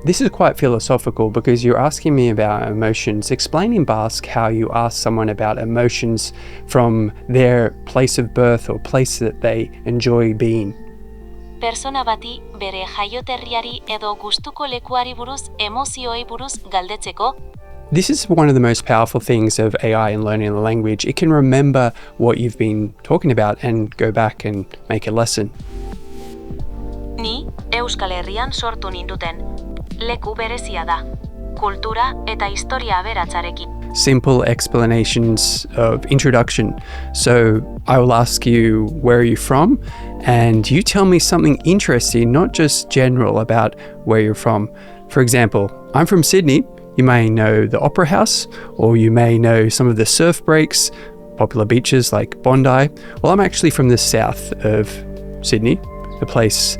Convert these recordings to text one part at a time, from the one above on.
This is quite philosophical because you're asking me about emotions. Explain in Basque how you ask someone about emotions from their place of birth or place that they enjoy being. Persona bati bere jaioterriari edo gustuko lekuari buruz emozioei buruz galdetzeko. This is one of the most powerful things of AI and learning the language. It can remember what you've been talking about and go back and make a lesson. Ni Euskal Herrian sortu ninduten. Leku berezia da. Kultura eta historia aberatsarekin. Simple explanations of introduction. So I will ask you, where are you from? And you tell me something interesting, not just general about where you're from. For example, I'm from Sydney. You may know the Opera House, or you may know some of the surf breaks, popular beaches like Bondi. Well, I'm actually from the south of Sydney, a place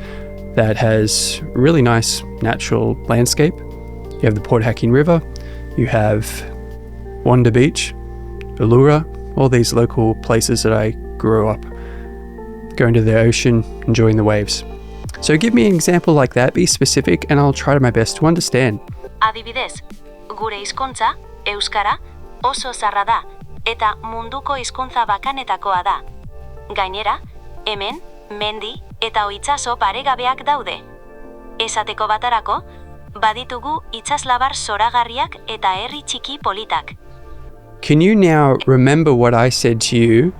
that has really nice natural landscape. You have the Port Hacking River, you have Wanda Beach, Allura, all these local places that I grew up going to the ocean, enjoying the waves. So give me an example like that, be specific, and I'll try my best to understand. Adibidez, gure hizkuntza, euskara, oso zaharra da, eta munduko hizkuntza bakanetakoa da. Gainera, hemen, mendi eta itsaso paregabeak daude. Esateko batarako, baditugu itsaslabar zoragarriak eta herri txiki politak. Can you now remember what I said to you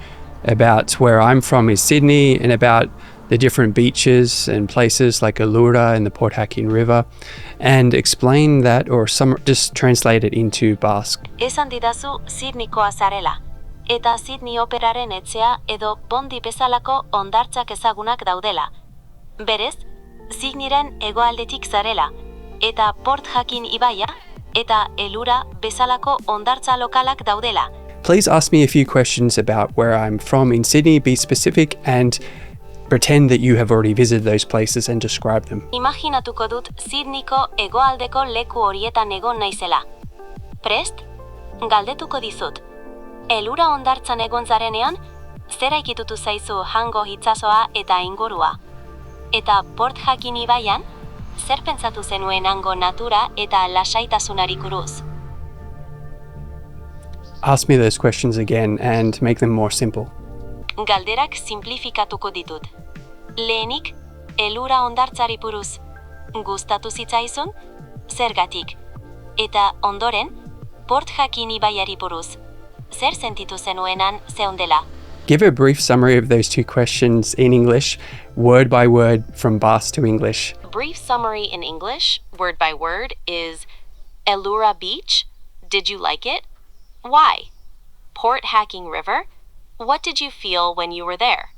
about where I'm from is Sydney and about the different beaches and places like Allura and the Port Hacking River, and explain that, or just translate it into Basque? Esan didazu Sydneykoa zarela, eta Sydney Operaren etxea edo Bondi bezalako hondartzak ezagunak daudela. Berez, Sydneyren hegoaldetik zarela, eta Port Hacking ibaia eta Allura bezalako hondartza lokalak daudela. Please ask me a few questions about where I'm from in Sydney, be specific, and pretend that you have already visited those places and describe them. Imaginatuko dut Sydneyko hegoaldeko leku horietan egon naizela. Prest? Galdetuko dizut. Allura hondartzan egon zarenean, zera ikitutu zaizu Hango itsasoa eta ingurua. Eta Port Hacking ibaian, zer pentsatu zenuen hango natura eta lasaitasunari buruz? Ask me those questions again and make them more simple. Galderak simplifikatuko ditut. Lehenik, Allura hondartzari buruz. Gustatu zitzaizun? Zergatik. Eta ondoren, Port Hacking ibaiari buruz. Zer sentitu zenuenan zeundela? Give a brief summary of those two questions in English, word by word from Basque to English. Brief summary in English, word by word, is Allura Beach. Did you like it? Why? Port Hacking River. What did you feel when you were there?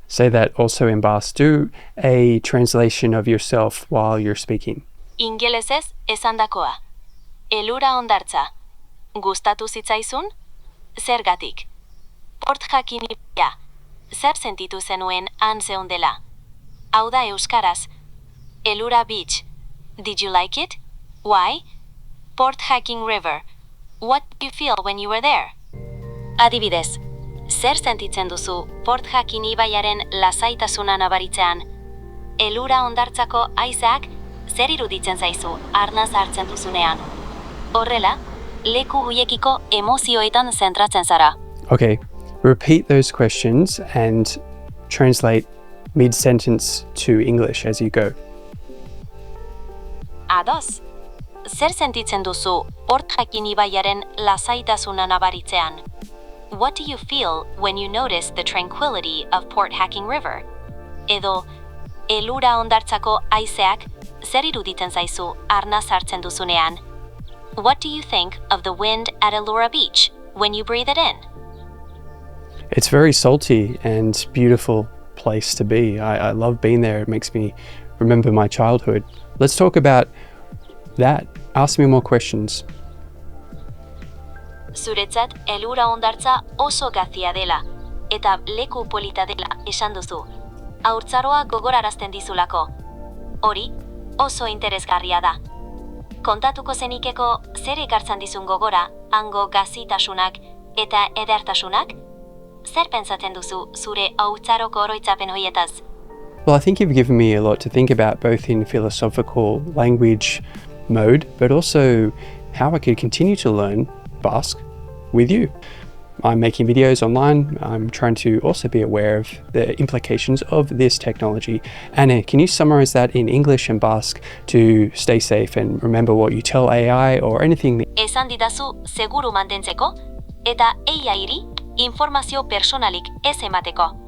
Say that also in Basque. Do a translation of yourself while you're speaking. Ingelesez esandakoa. Allura hondartza. Gustatu zitzaizun? Zergatik. Port Hacking ibaia. Zer sentitu zenuen han zeundela? Hau da euskaraz. Allura Beach. Did you like it? Why? Port Hacking River. What did you feel when you were there? Adibidez, zer sentitzen duzu Port Hacking ibaiaren lasaitasuna nabaritzean? Allura hondartzako haizeak zer iruditzen zaizu arnaz hartzen duzunean? Horrela, leku huiekiko emozioetan zentratzen zara. Okay, repeat those questions and translate mid-sentence to English as you go. Ados, zer sentitzen duzu Port Hacking ibaiaren lasaitasuna nabaritzean? What do you feel when you notice the tranquility of Port Hacking River? Edo, Allura hondartzako haizeak zer iruditzen zaizu arnaz hartzen duzunean? What do you think of the wind at Allura Beach when you breathe it in? It's very salty and beautiful place to be. I love being there. It makes me remember my childhood. Let's talk about that. Ask me more questions. Zuretzat Allura hondartza oso gazia dela, eta leku polita dela esan duzu. Haurtzaroa gogorarazten dizulako. Hori, oso interesgarria da. Kontatuko zenikeko zer ekartzen dizun gogora, hango gazitasunak eta edertasunak? Zer pentsatzen duzu zure haurtzaroko oroitzapen hoietaz? Well, I think you've given me a lot to think about, both in philosophical language mode, but also how I could continue to learn Basque with you. I'm making videos online. I'm trying to also be aware of the implications of this technology. Anne, can you summarize that in English and Basque to stay safe and remember what you tell AI or anything? Esan didazu seguru mantentzeko eta AI-ri informazio personalik ez emateko.